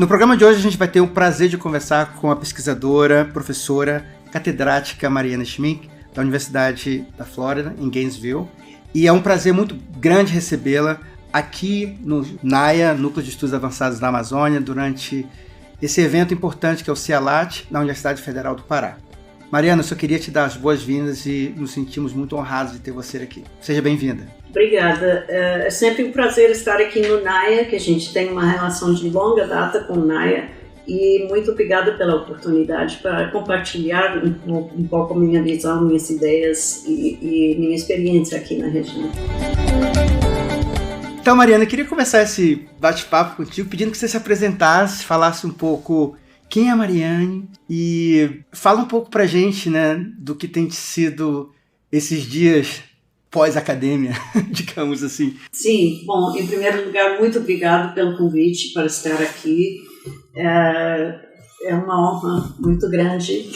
No programa de hoje a gente vai ter o prazer de conversar com a pesquisadora, professora, catedrática Mariana Schmink, da Universidade da Flórida, em Gainesville. E é um prazer muito grande recebê-la aqui no NAIA, Núcleo de Estudos Avançados da Amazônia, durante esse evento importante que é o CIALAT, na Universidade Federal do Pará. Mariana, eu só queria te dar as boas-vindas e nos sentimos muito honrados de ter você aqui. Seja bem-vinda. Obrigada. É sempre um prazer estar aqui no NAIA, que a gente tem uma relação de longa data com o NAIA, e muito obrigada pela oportunidade para compartilhar um pouco minha visão, minhas ideias e minha experiência aqui na região. Então, Mariana, eu queria começar esse bate-papo contigo pedindo que você se apresentasse, falasse um pouco quem é a Mariane e fala um pouco pra gente, né, do que tem sido esses dias pós-academia, digamos assim. Sim, bom, em primeiro lugar, muito obrigado pelo convite para estar aqui. É uma honra muito grande.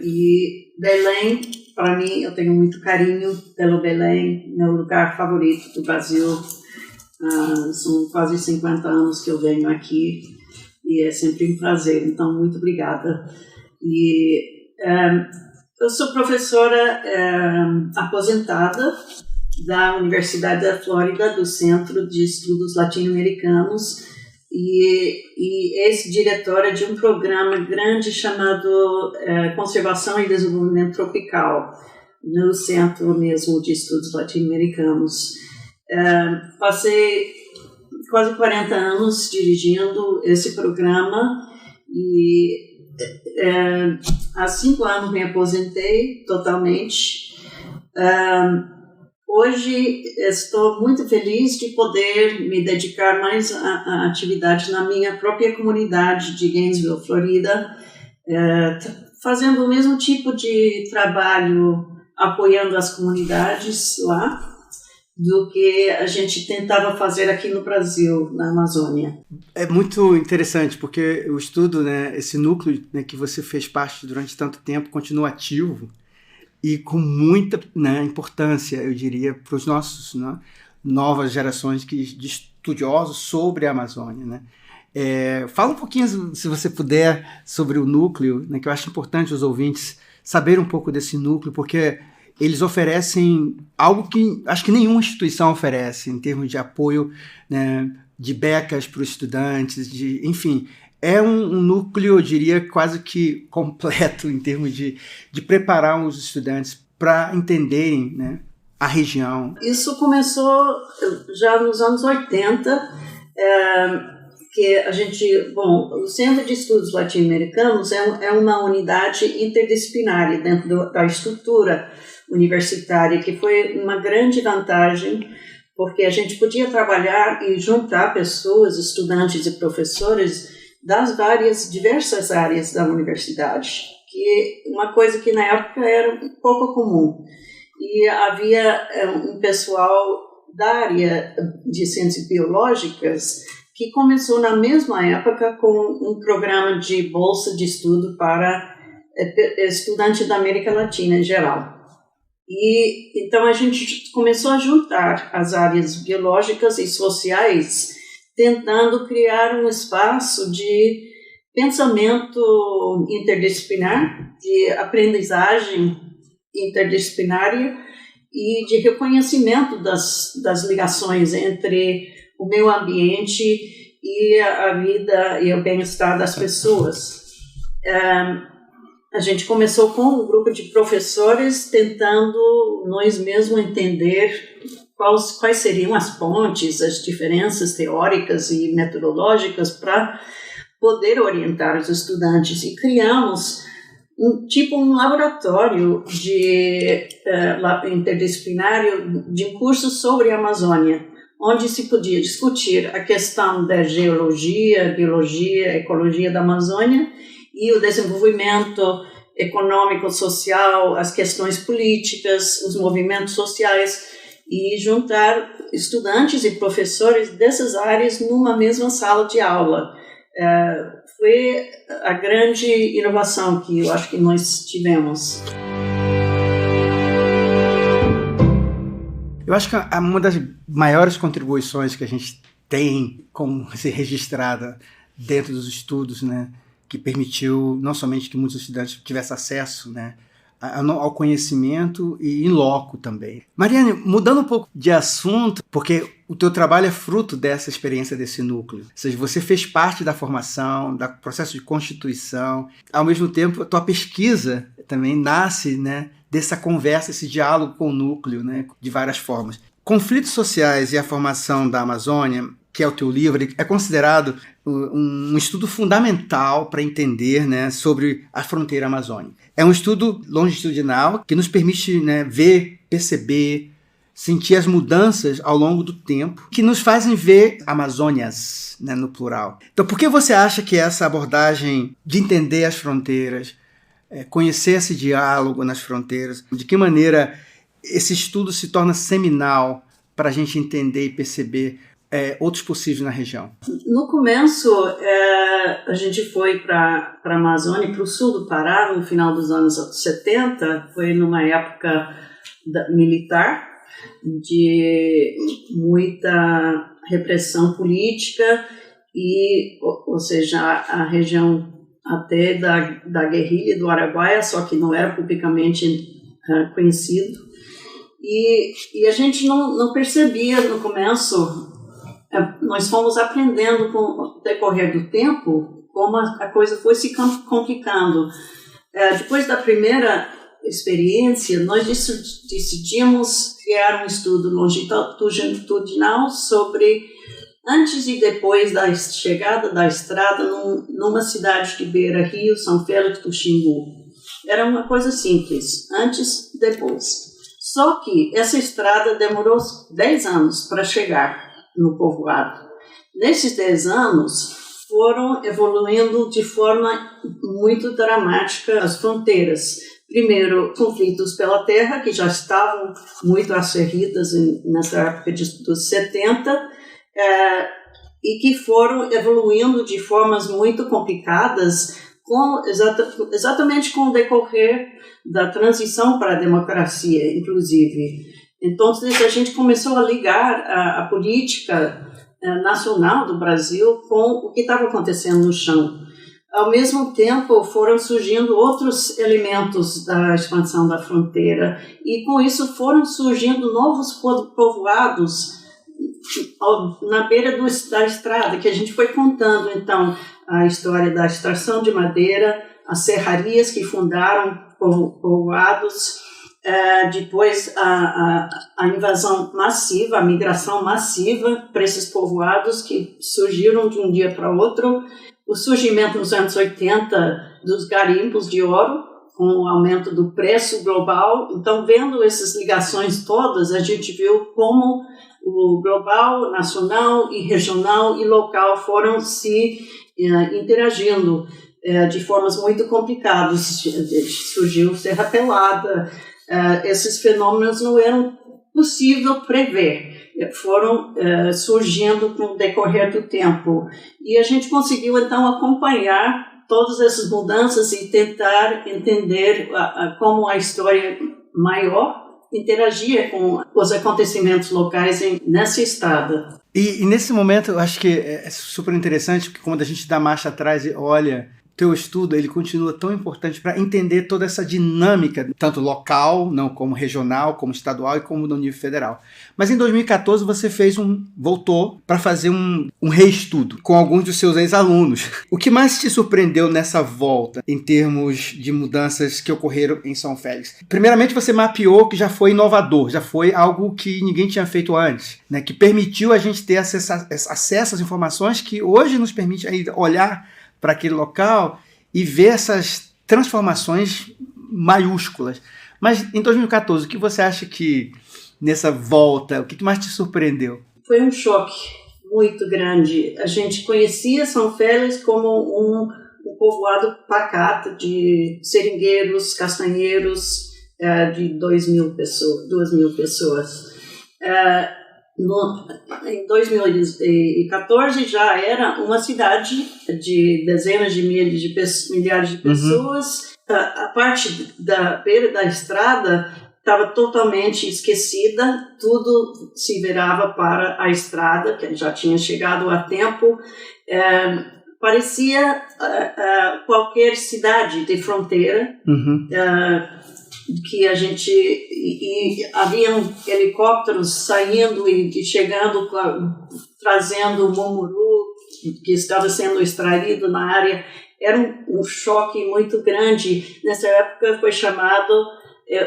E Belém, para mim, eu tenho muito carinho pelo Belém, meu lugar favorito do Brasil. São quase 50 anos que eu venho aqui e é sempre um prazer, então muito obrigada. Eu sou professora aposentada da Universidade da Flórida, do Centro de Estudos Latino-Americanos, e ex-diretora de um programa grande chamado Conservação e Desenvolvimento Tropical, no Centro mesmo de Estudos Latino-Americanos. Passei quase 40 anos dirigindo esse programa e há 5 anos me aposentei totalmente. Hoje estou muito feliz de poder me dedicar mais à atividade na minha própria comunidade de Gainesville, Florida, fazendo o mesmo tipo de trabalho, apoiando as comunidades lá, do que a gente tentava fazer aqui no Brasil, na Amazônia. É muito interessante, porque o estudo, né, esse núcleo, né, que você fez parte durante tanto tempo, continua ativo e com muita, né, importância, eu diria, para os nossos, né, novas gerações de estudiosos sobre a Amazônia. Né? Fala um pouquinho, se você puder, sobre o núcleo, né, que eu acho importante os ouvintes saberem um pouco desse núcleo, porque eles oferecem algo que acho que nenhuma instituição oferece em termos de apoio, né, de becas para os estudantes, enfim, é um núcleo, eu diria, quase que completo em termos de preparar os estudantes para entenderem, né, a região. Isso começou já nos anos 80, que a gente, o Centro de Estudos Latino-Americanos é uma unidade interdisciplinar dentro da estrutura universitária, que foi uma grande vantagem, porque a gente podia trabalhar e juntar pessoas, estudantes e professores das diversas áreas da universidade, que uma coisa que na época era um pouco comum. E havia um pessoal da área de ciências biológicas que começou na mesma época com um programa de bolsa de estudo para estudantes da América Latina em geral. E então a gente começou a juntar as áreas biológicas e sociais, tentando criar um espaço de pensamento interdisciplinar, de aprendizagem interdisciplinária e de reconhecimento das ligações entre o meio ambiente e a vida e o bem-estar das pessoas. A gente começou com um grupo de professores tentando nós mesmos entender quais seriam as pontes, as diferenças teóricas e metodológicas para poder orientar os estudantes. E criamos um laboratório interdisciplinário de um curso sobre a Amazônia, onde se podia discutir a questão da geologia, biologia, ecologia da Amazônia e o desenvolvimento econômico, social, as questões políticas, os movimentos sociais, e juntar estudantes e professores dessas áreas numa mesma sala de aula. Foi a grande inovação que eu acho que nós tivemos. Eu acho que uma das maiores contribuições que a gente tem como ser registrada dentro dos estudos, né, que permitiu não somente que muitos estudantes tivessem acesso, né, ao conhecimento e in loco também. Mariane, mudando um pouco de assunto, porque o teu trabalho é fruto dessa experiência desse núcleo. Ou seja, você fez parte da formação, do processo de constituição. Ao mesmo tempo, a tua pesquisa também nasce, né, dessa conversa, esse diálogo com o núcleo, né, de várias formas. Conflitos sociais e a formação da Amazônia, que é o teu livro, é considerado um estudo fundamental para entender, né, sobre a fronteira amazônica. É um estudo longitudinal que nos permite, né, ver, perceber, sentir as mudanças ao longo do tempo, que nos fazem ver Amazônias, né, no plural. Então, por que você acha que essa abordagem de entender as fronteiras, conhecer esse diálogo nas fronteiras, de que maneira esse estudo se torna seminal para a gente entender e perceber outros possíveis na região? No começo, a gente foi para a Amazônia, para o sul do Pará, no final dos anos 70, foi numa época militar, de muita repressão política, ou seja, a região até da guerrilha do Araguaia, só que não era publicamente conhecido. E a gente não percebia no começo. Nós fomos aprendendo com o decorrer do tempo como a coisa foi se complicando. Depois da primeira experiência, nós decidimos criar um estudo longitudinal sobre antes e depois da chegada da estrada numa cidade de Beira-Rio, São Félix do Xingu. Era uma coisa simples, antes e depois. Só que essa estrada demorou 10 anos para chegar no povoado. Nesses 10 anos, foram evoluindo de forma muito dramática as fronteiras. Primeiro, conflitos pela terra, que já estavam muito acerridas nessa época dos 70, e que foram evoluindo de formas muito complicadas, exatamente com o decorrer da transição para a democracia, inclusive. Então, a gente começou a ligar a política nacional do Brasil com o que estava acontecendo no chão. Ao mesmo tempo, foram surgindo outros elementos da expansão da fronteira e, com isso, foram surgindo novos povoados na beira da estrada, que a gente foi contando, então, a história da extração de madeira, as serrarias que fundaram povoados, depois a invasão massiva, a migração massiva para esses povoados que surgiram de um dia para outro, o surgimento nos anos 80 dos garimpos de ouro, com o aumento do preço global. Então, vendo essas ligações todas, a gente viu como o global, nacional e regional e local foram se interagindo de formas muito complicadas. Surgiu Serra Pelada. Esses fenômenos não eram possível prever, foram surgindo com o decorrer do tempo. E a gente conseguiu, então, acompanhar todas essas mudanças e tentar entender como a história maior interagia com os acontecimentos locais nessa estrada. E nesse momento, eu acho que é super interessante, porque quando a gente dá marcha atrás e olha, teu estudo ele continua tão importante para entender toda essa dinâmica, tanto local, não como regional, como estadual e como no nível federal. Mas em 2014 você voltou para fazer um reestudo com alguns dos seus ex-alunos. O que mais te surpreendeu nessa volta em termos de mudanças que ocorreram em São Félix? Primeiramente você mapeou que já foi inovador, já foi algo que ninguém tinha feito antes, né? Que permitiu a gente ter acesso às informações que hoje nos permite aí olhar para aquele local e ver essas transformações maiúsculas. Mas em 2014, o que você acha que nessa volta, o que mais te surpreendeu? Foi um choque muito grande. A gente conhecia São Félix como um povoado pacato de seringueiros, castanheiros, de 2.000 pessoas. Em 2014 já era uma cidade de dezenas de milhares de pessoas. A parte da beira da estrada estava totalmente esquecida, tudo se virava para a estrada, que já tinha chegado a tempo. Parecia qualquer cidade de fronteira, que a gente... E haviam helicópteros saindo e chegando, trazendo o mumuru que estava sendo extraído na área. Era um choque muito grande. Nessa época foi chamado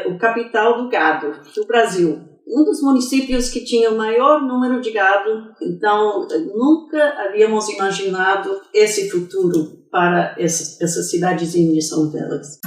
o capital do gado do Brasil. Um dos municípios que tinha o maior número de gado. Então, nunca havíamos imaginado esse futuro para essa cidadezinha de São Félix.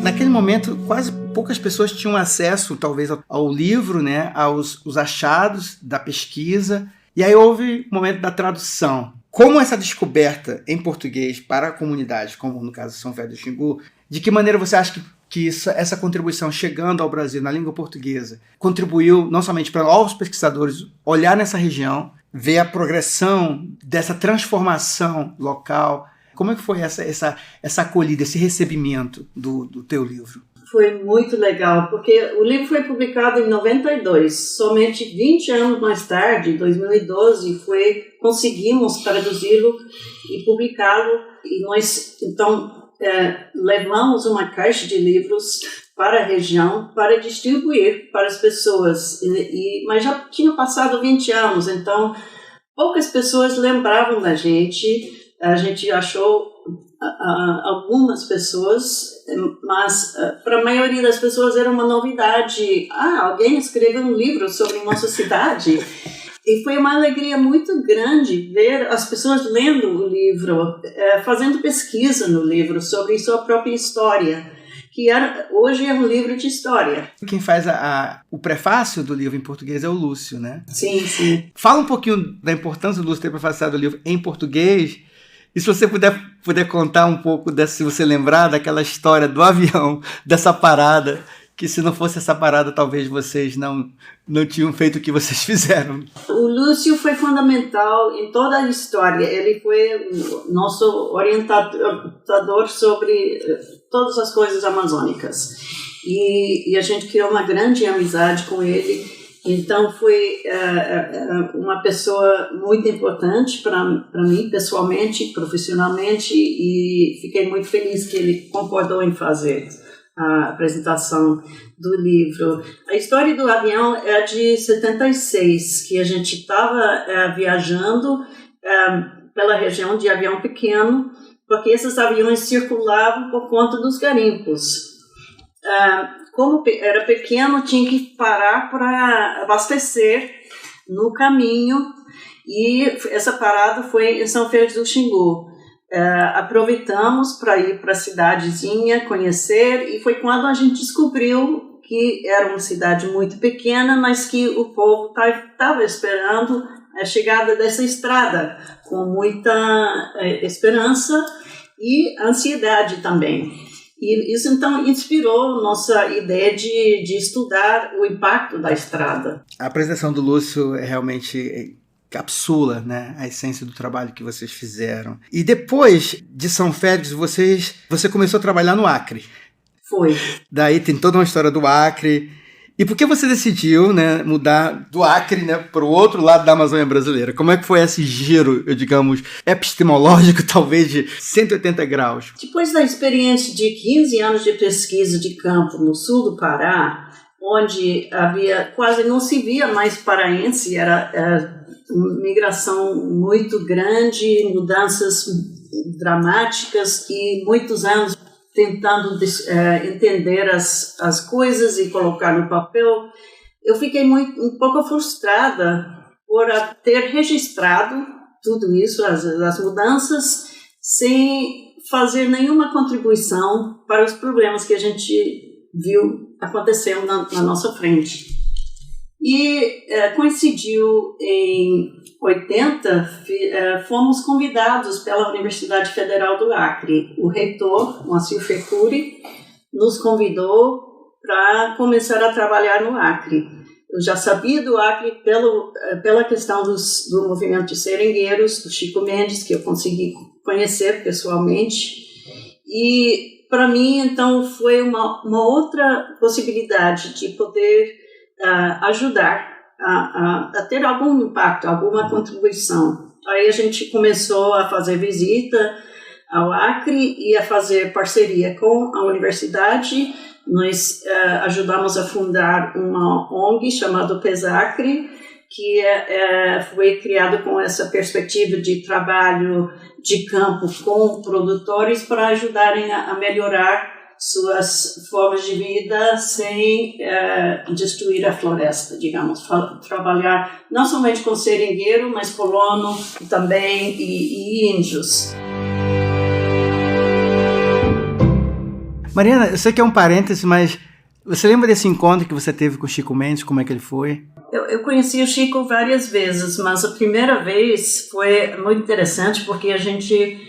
Naquele momento, quase poucas pessoas tinham acesso, talvez, ao livro, né, aos achados da pesquisa. E aí houve o momento da tradução. Como essa descoberta em português para a comunidade, como no caso de São Félix do Xingu, de que maneira você acha que essa contribuição chegando ao Brasil na língua portuguesa contribuiu não somente para os pesquisadores olhar nessa região, ver a progressão dessa transformação local? Como é que foi essa acolhida, esse recebimento do teu livro? Foi muito legal, porque o livro foi publicado em 92. Somente 20 anos mais tarde, em 2012, conseguimos traduzi-lo e publicá-lo. E nós, então, levamos uma caixa de livros para a região para distribuir para as pessoas. Mas já tinha passado 20 anos, então poucas pessoas lembravam da gente. A gente achou algumas pessoas, mas para a maioria das pessoas era uma novidade. Alguém escreveu um livro sobre nossa cidade. E foi uma alegria muito grande ver as pessoas lendo o livro, fazendo pesquisa no livro sobre sua própria história, que hoje é um livro de história. Quem faz o prefácio do livro em português é o Lúcio, né? Sim, sim. Fala um pouquinho da importância do Lúcio ter prefaciado o livro em português. E se você puder contar um pouco, se você lembrar daquela história do avião, dessa parada, que se não fosse essa parada, talvez vocês não tinham feito o que vocês fizeram. O Lúcio foi fundamental em toda a história. Ele foi o nosso orientador sobre todas as coisas amazônicas. E a gente criou uma grande amizade com ele. Então, foi uma pessoa muito importante para mim, pessoalmente, profissionalmente, e fiquei muito feliz que ele concordou em fazer a apresentação do livro. A história do avião é de 76, que a gente estava viajando pela região de avião pequeno, porque esses aviões circulavam por conta dos garimpos. Como era pequeno, tinha que parar para abastecer no caminho, e essa parada foi em São Félix do Xingu. Aproveitamos para ir para a cidadezinha, conhecer, e foi quando a gente descobriu que era uma cidade muito pequena, mas que o povo estava esperando a chegada dessa estrada, com muita esperança e ansiedade também. E isso, então, inspirou nossa ideia de estudar o impacto da estrada. A apresentação do Lúcio realmente capsula, né, a essência do trabalho que vocês fizeram. E depois de São Félix, você começou a trabalhar no Acre. Foi. Daí tem toda uma história do Acre. E por que você decidiu, né, mudar do Acre, né, para o outro lado da Amazônia brasileira? Como é que foi esse giro, digamos, epistemológico, talvez de 180 graus? Depois da experiência de 15 anos de pesquisa de campo no sul do Pará, onde quase não se via mais paraense, era uma migração muito grande, mudanças dramáticas e muitos anos tentando entender as coisas e colocar no papel, eu fiquei um pouco frustrada por ter registrado tudo isso, as mudanças, sem fazer nenhuma contribuição para os problemas que a gente viu acontecendo na nossa frente. E coincidiu em 80, fomos convidados pela Universidade Federal do Acre. O reitor, Moacir Fecuri, nos convidou para começar a trabalhar no Acre. Eu já sabia do Acre pela questão do movimento de seringueiros, do Chico Mendes, que eu consegui conhecer pessoalmente. E para mim, então, foi uma outra possibilidade de poder ajudar a ter algum impacto, alguma contribuição. Aí a gente começou a fazer visita ao Acre e a fazer parceria com a universidade. Nós ajudamos a fundar uma ONG chamada PESACRE, que foi criado com essa perspectiva de trabalho de campo com produtores para ajudarem a melhorar suas formas de vida sem destruir a floresta, digamos, trabalhar não somente com seringueiro, mas colono também e índios. Mariana, eu sei que é um parêntese, mas você lembra desse encontro que você teve com o Chico Mendes, como é que ele foi? Eu conheci o Chico várias vezes, mas a primeira vez foi muito interessante porque a gente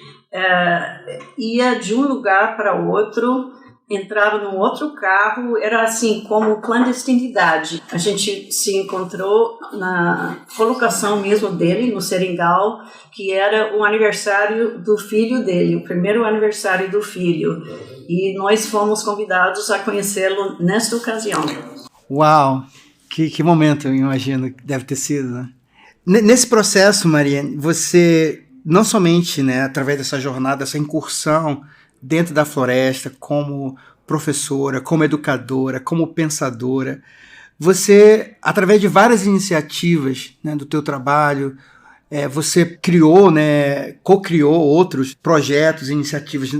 ia de um lugar para outro, entrava num outro carro, era assim como clandestinidade. A gente se encontrou na colocação mesmo dele, no Seringal, que era o aniversário do filho dele, o primeiro aniversário do filho. E nós fomos convidados a conhecê-lo nesta ocasião. Uau! Que momento, eu imagino, que deve ter sido, né? Nesse processo, Mariana, você, não somente, né, através dessa jornada, essa incursão dentro da floresta, como professora, como educadora, como pensadora, você, através de várias iniciativas, né, do teu trabalho, você criou, né, co-criou outros projetos e iniciativas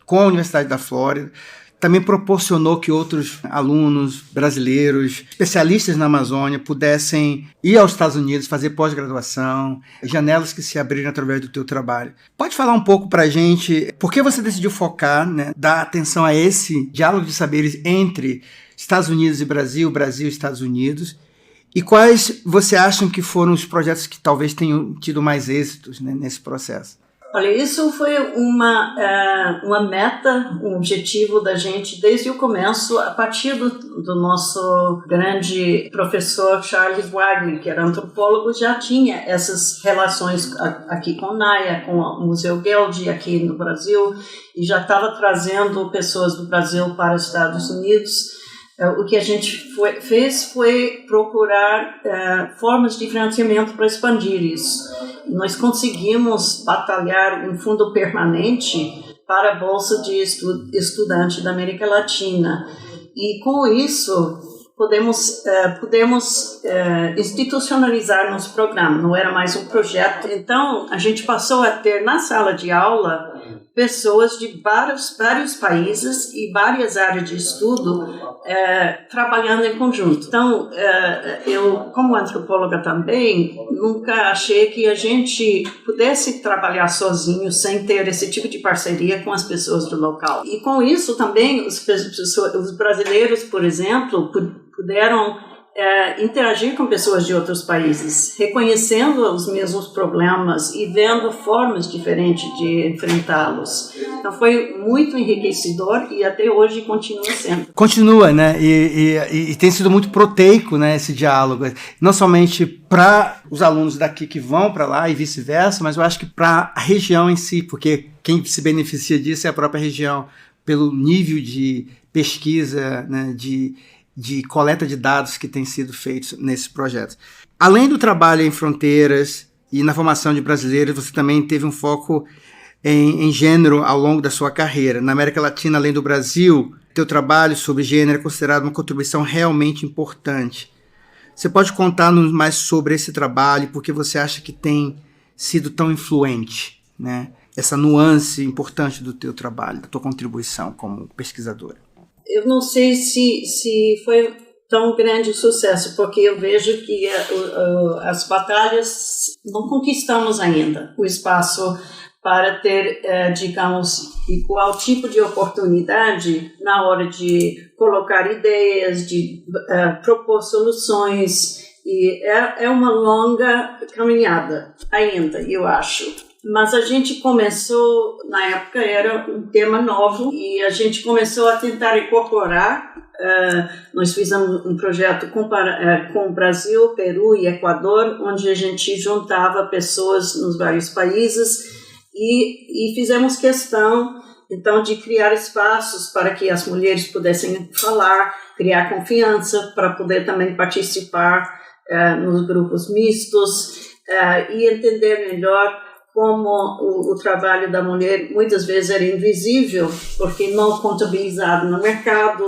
com a Universidade da Flórida, também proporcionou que outros alunos brasileiros, especialistas na Amazônia, pudessem ir aos Estados Unidos, fazer pós-graduação, janelas que se abriram através do teu trabalho. Pode falar um pouco para a gente por que você decidiu focar, né, dar atenção a esse diálogo de saberes entre Estados Unidos e Brasil, Brasil e Estados Unidos, e quais você acha que foram os projetos que talvez tenham tido mais êxitos, né, nesse processo? Olha, isso foi uma meta, um objetivo da gente desde o começo, a partir do nosso grande professor Charles Wagner, que era antropólogo, já tinha essas relações aqui com o NAIA, com o Museu Geld aqui no Brasil, e já estava trazendo pessoas do Brasil para os Estados Unidos. O que a gente fez foi procurar formas de financiamento para expandir isso. Nós conseguimos batalhar um fundo permanente para a Bolsa de Estudante da América Latina. E com isso, pudemos institucionalizar nosso programa. Não era mais um projeto. Então, a gente passou a ter na sala de aula pessoas de vários países e várias áreas de estudo trabalhando em conjunto. Então, eu, como antropóloga também, nunca achei que a gente pudesse trabalhar sozinho sem ter esse tipo de parceria com as pessoas do local. E com isso também, os brasileiros, por exemplo, puderam interagir com pessoas de outros países, reconhecendo os mesmos problemas e vendo formas diferentes de enfrentá-los. Então foi muito enriquecedor e até hoje continua sendo. Continua, né? E tem sido muito proteico, né, esse diálogo. Não somente para os alunos daqui que vão para lá e vice-versa, mas eu acho que para a região em si, porque quem se beneficia disso é a própria região, pelo nível de pesquisa, né, de coleta de dados que tem sido feitos nesse projeto. Além do trabalho em fronteiras e na formação de brasileiros, você também teve um foco em gênero ao longo da sua carreira. Na América Latina, além do Brasil, teu trabalho sobre gênero é considerado uma contribuição realmente importante. Você pode contar-nos mais sobre esse trabalho e por que você acha que tem sido tão influente, né? Essa nuance importante do teu trabalho, da tua contribuição como pesquisadora. Eu não sei se foi tão grande o sucesso, porque eu vejo que as batalhas não conquistamos ainda o espaço para ter, digamos, igual tipo de oportunidade na hora de colocar ideias, de propor soluções. E é uma longa caminhada ainda, eu acho. Mas a gente começou, na época era um tema novo, e a gente começou a tentar incorporar. Nós fizemos um projeto com o Brasil, Peru e Equador, onde a gente juntava pessoas nos vários países e fizemos questão Então, de criar espaços para que as mulheres pudessem falar, criar confiança para poder também participar nos grupos mistos e entender melhor como o trabalho da mulher muitas vezes era invisível, porque não contabilizado no mercado,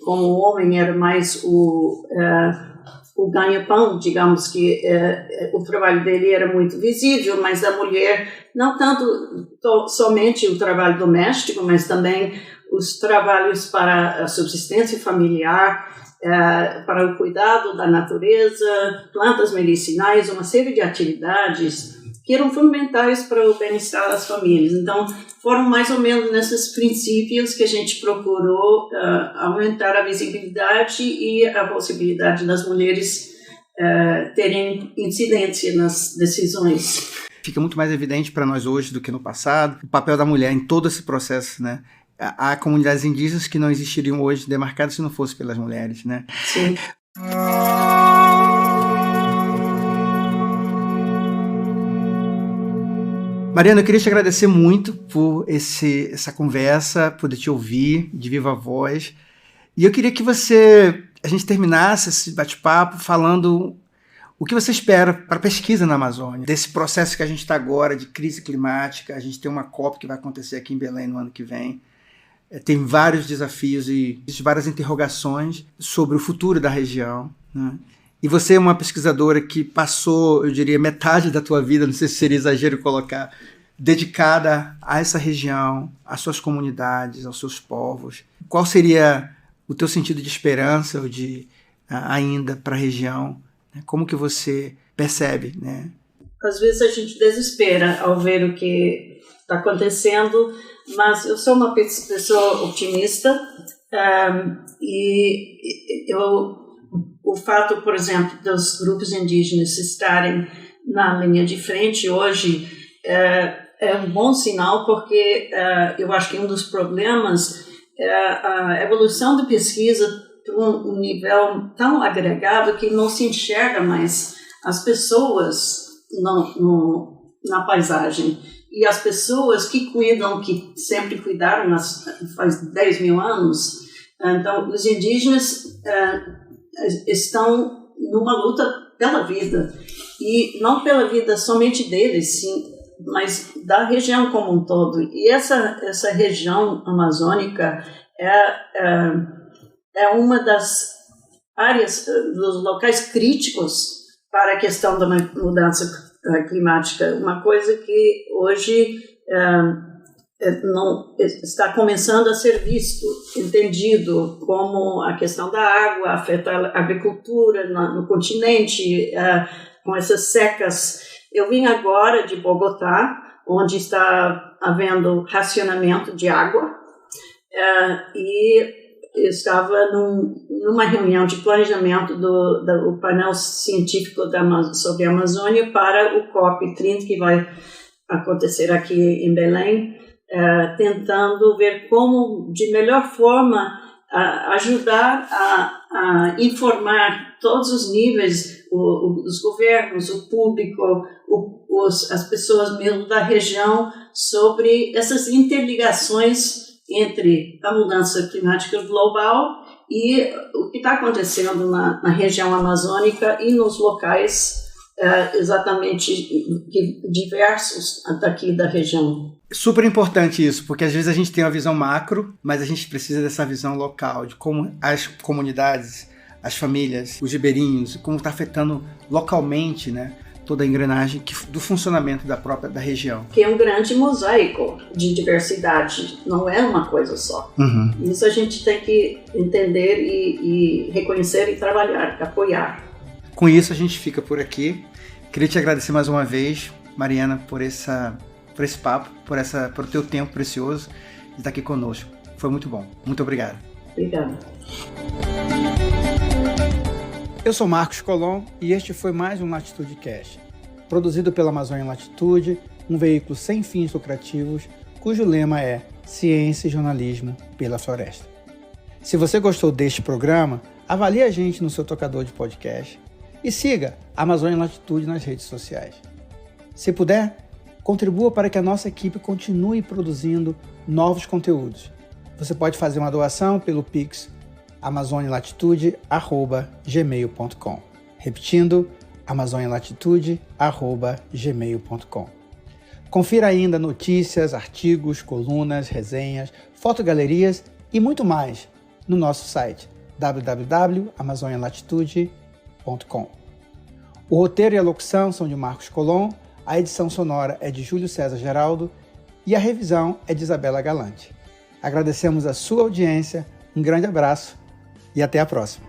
como o homem era mais o ganha-pão, digamos que o trabalho dele era muito visível, mas da mulher, não tanto somente o trabalho doméstico, mas também os trabalhos para a subsistência familiar, para o cuidado da natureza, plantas medicinais, uma série de atividades que eram fundamentais para o bem-estar das famílias. Então, foram mais ou menos nesses princípios que a gente procurou aumentar a visibilidade e a possibilidade das mulheres terem incidência nas decisões. Fica muito mais evidente para nós hoje do que no passado o papel da mulher em todo esse processo, né? Há comunidades indígenas que não existiriam hoje demarcadas se não fosse pelas mulheres, né? Sim. Mariana, eu queria te agradecer muito por essa conversa, poder te ouvir de viva voz. E eu queria que a gente terminasse esse bate-papo falando o que você espera para a pesquisa na Amazônia, desse processo que a gente está agora de crise climática. A gente tem uma COP que vai acontecer aqui em Belém no ano que vem. Tem vários desafios e várias interrogações sobre o futuro da região, né? E você é uma pesquisadora que passou, eu diria, metade da tua vida, não sei se seria exagero colocar, dedicada a essa região, às suas comunidades, aos seus povos. Qual seria o teu sentido de esperança ou ainda para a região? Como que você percebe, né? Às vezes a gente desespera ao ver o que está acontecendo, mas eu sou uma pessoa otimista e o fato, por exemplo, dos grupos indígenas estarem na linha de frente hoje é um bom sinal, porque eu acho que um dos problemas é a evolução da pesquisa para um nível tão agregado que não se enxerga mais as pessoas na paisagem. E as pessoas que cuidam, que sempre cuidaram faz 10 mil anos, então os indígenas estão numa luta pela vida, e não pela vida somente deles, sim, mas da região como um todo. E essa região amazônica é uma das áreas, dos locais críticos para a questão da mudança climática, uma coisa que hoje não está começando a ser visto, entendido, como a questão da água afeta a agricultura no continente, com essas secas. Eu vim agora de Bogotá, onde está havendo racionamento de água, e estava numa reunião de planejamento do painel científico sobre a Amazônia para o COP30, que vai acontecer aqui em Belém, tentando ver como, de melhor forma, ajudar a informar todos os níveis, os governos, o público, as pessoas mesmo da região, sobre essas interligações entre a mudança climática global e o que está acontecendo na região amazônica e nos locais exatamente diversos daqui da região. Super importante isso, porque às vezes a gente tem uma visão macro, mas a gente precisa dessa visão local, de como as comunidades, as famílias, os ribeirinhos, como está afetando localmente, né, toda a engrenagem do funcionamento da região. Que é um grande mosaico de diversidade, não é uma coisa só. Uhum. Isso a gente tem que entender e reconhecer e trabalhar, apoiar. Com isso a gente fica por aqui. Queria te agradecer mais uma vez, Mariana, por esse papo, por o teu tempo precioso de estar aqui conosco. Foi muito bom. Muito obrigado. Obrigada. Eu sou Marcos Colom e este foi mais um Latitude Cast, produzido pela Amazônia Latitude, um veículo sem fins lucrativos, cujo lema é Ciência e Jornalismo pela Floresta. Se você gostou deste programa, avalie a gente no seu tocador de podcast e siga a Amazônia Latitude nas redes sociais. Se puder, Contribua para que a nossa equipe continue produzindo novos conteúdos. Você pode fazer uma doação pelo Pix amazonialatitude@gmail.com. Repetindo, amazonialatitude@gmail.com. Confira ainda notícias, artigos, colunas, resenhas, fotogalerias e muito mais no nosso site www.amazonialatitude.com. O roteiro e a locução são de Marcos Colom, a edição sonora é de Júlio César Geraldo e a revisão é de Isabela Galante. Agradecemos a sua audiência, um grande abraço e até a próxima.